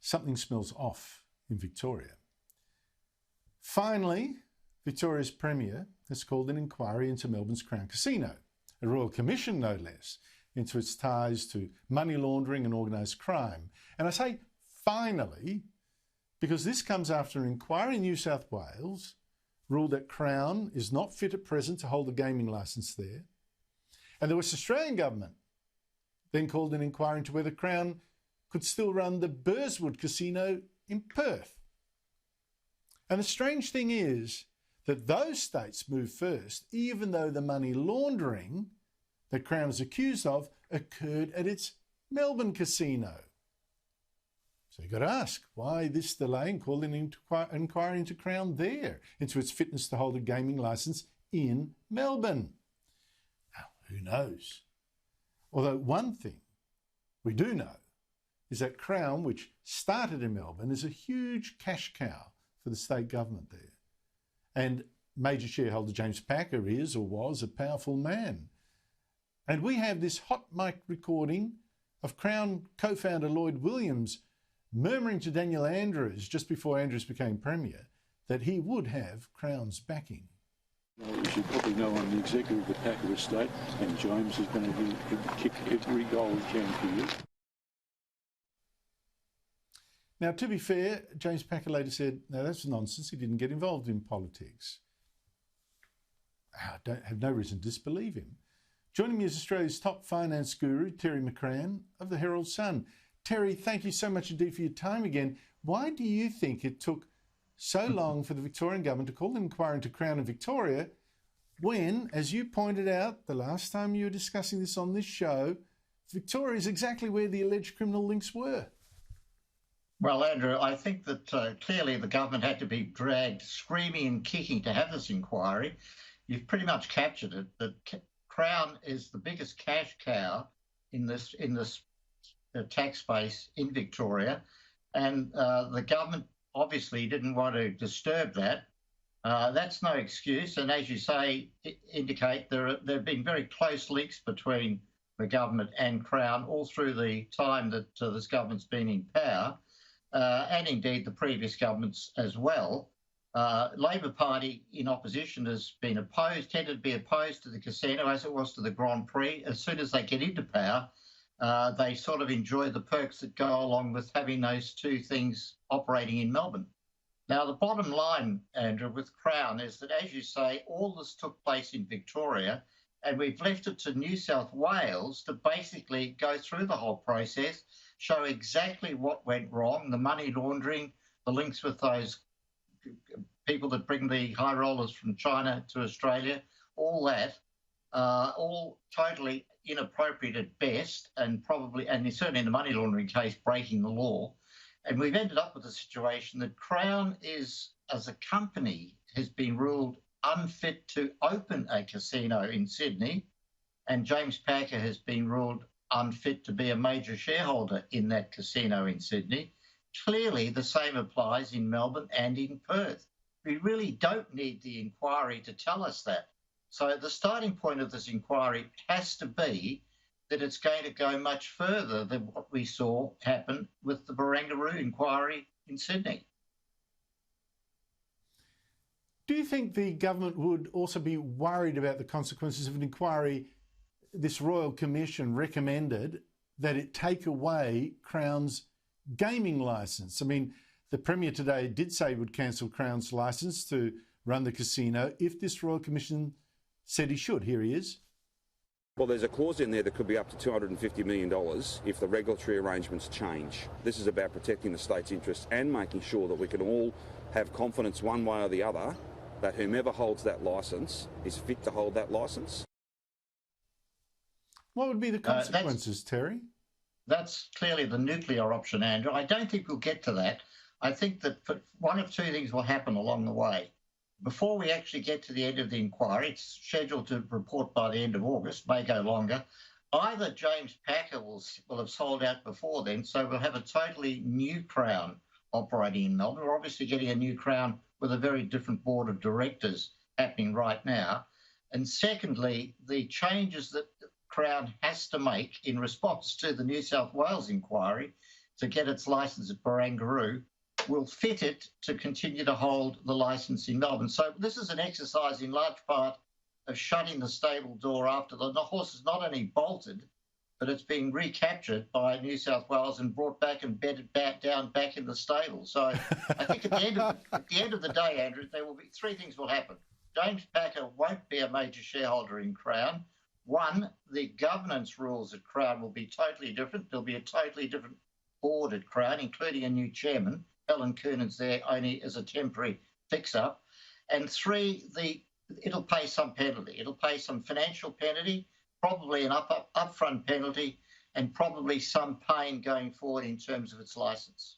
something smells off in Victoria. Finally, Victoria's Premier has called an inquiry into Melbourne's Crown Casino, a Royal Commission no less, into its ties to money laundering and organised crime. And I say finally because this comes after an inquiry in New South Wales ruled that Crown is not fit at present to hold a gaming licence there. And the West Australian government then called an inquiry into whether Crown could still run the Burswood Casino in Perth. And the strange thing is that those states moved first, even though the money laundering that Crown is accused of occurred at its Melbourne casino. So you've got to ask, why this delay in calling an inquiry into Crown there, into its fitness to hold a gaming licence in Melbourne? Now, who knows? Although one thing we do know is that Crown, which started in Melbourne, is a huge cash cow for the state government there. And major shareholder James Packer is, or was, a powerful man. And we have this hot mic recording of Crown co-founder Lloyd Williams murmuring to Daniel Andrews just before Andrews became Premier that he would have Crown's backing. As you probably know, I'm the executive of the Packer estate, and James is going to kick every goal he can for you. Now, to be fair, James Packer later said, no, that's nonsense. He didn't get involved in politics. I don't have no reason to disbelieve him. Joining me is Australia's top finance guru, Terry McCrann of the Herald Sun. Terry, thank you so much indeed for your time again. Why do you think it took so long for the Victorian government to call an inquiry into Crown in Victoria when, as you pointed out the last time you were discussing this on this show, Victoria is exactly where the alleged criminal links were? Well, Andrew, I think that clearly the government had to be dragged screaming and kicking to have this inquiry. You've pretty much captured it, that Crown is the biggest cash cow in this tax base in Victoria, and the government obviously didn't want to disturb that. That's no excuse, and as you say, indicate there have been very close links between the government and Crown all through the time that this government's been in power. And indeed the previous governments as well. Labor Party in opposition has been tended to be opposed to the casino as it was to the Grand Prix. As soon as they get into power, they sort of enjoy the perks that go along with having those two things operating in Melbourne. Now, the bottom line, Andrew, with Crown is that, as you say, all this took place in Victoria, and we've left it to New South Wales to basically go through the whole process, show exactly what went wrong, the money laundering, the links with those people that bring the high rollers from China to Australia, all that, all totally inappropriate at best, and certainly in the money laundering case, breaking the law. And we've ended up with a situation that Crown is, as a company, has been ruled unfit to open a casino in Sydney, and James Packer has been ruled unfit to be a major shareholder in that casino in Sydney. Clearly, the same applies in Melbourne and in Perth. We really don't need the inquiry to tell us that. So the starting point of this inquiry has to be that it's going to go much further than what we saw happen with the Barangaroo inquiry in Sydney. Do you think the government would also be worried about the consequences of an inquiry? This Royal Commission recommended that it take away Crown's gaming licence. I mean, the Premier today did say he would cancel Crown's licence to run the casino if this Royal Commission said he should. Here he is. Well, there's a clause in there that could be up to $250 million if the regulatory arrangements change. This is about protecting the state's interests and making sure that we can all have confidence one way or the other that whomever holds that licence is fit to hold that licence. What would be the consequences, Terry? That's clearly the nuclear option, Andrew. I don't think we'll get to that. I think that one of two things will happen along the way. Before we actually get to the end of the inquiry, it's scheduled to report by the end of August, may go longer. Either James Packer will have sold out before then, so we'll have a totally new Crown operating in Melbourne. We're obviously getting a new Crown with a very different board of directors happening right now. And secondly, the changes that Crown has to make in response to the New South Wales inquiry to get its licence at Barangaroo will fit it to continue to hold the licence in Melbourne. So this is an exercise in large part of shutting the stable door after the horse is not only bolted, but it's been recaptured by New South Wales and brought back and bedded back down back in the stable. So I think at the end of the day, Andrew, there will be three things will happen. James Packer won't be a major shareholder in Crown. One, the governance rules at Crown will be totally different. There'll be a totally different board at Crown, including a new chairman. Helen Coonan's there only as a temporary fix-up. And three, it'll pay some penalty. It'll pay some financial penalty, probably an upfront penalty, and probably some pain going forward in terms of its licence.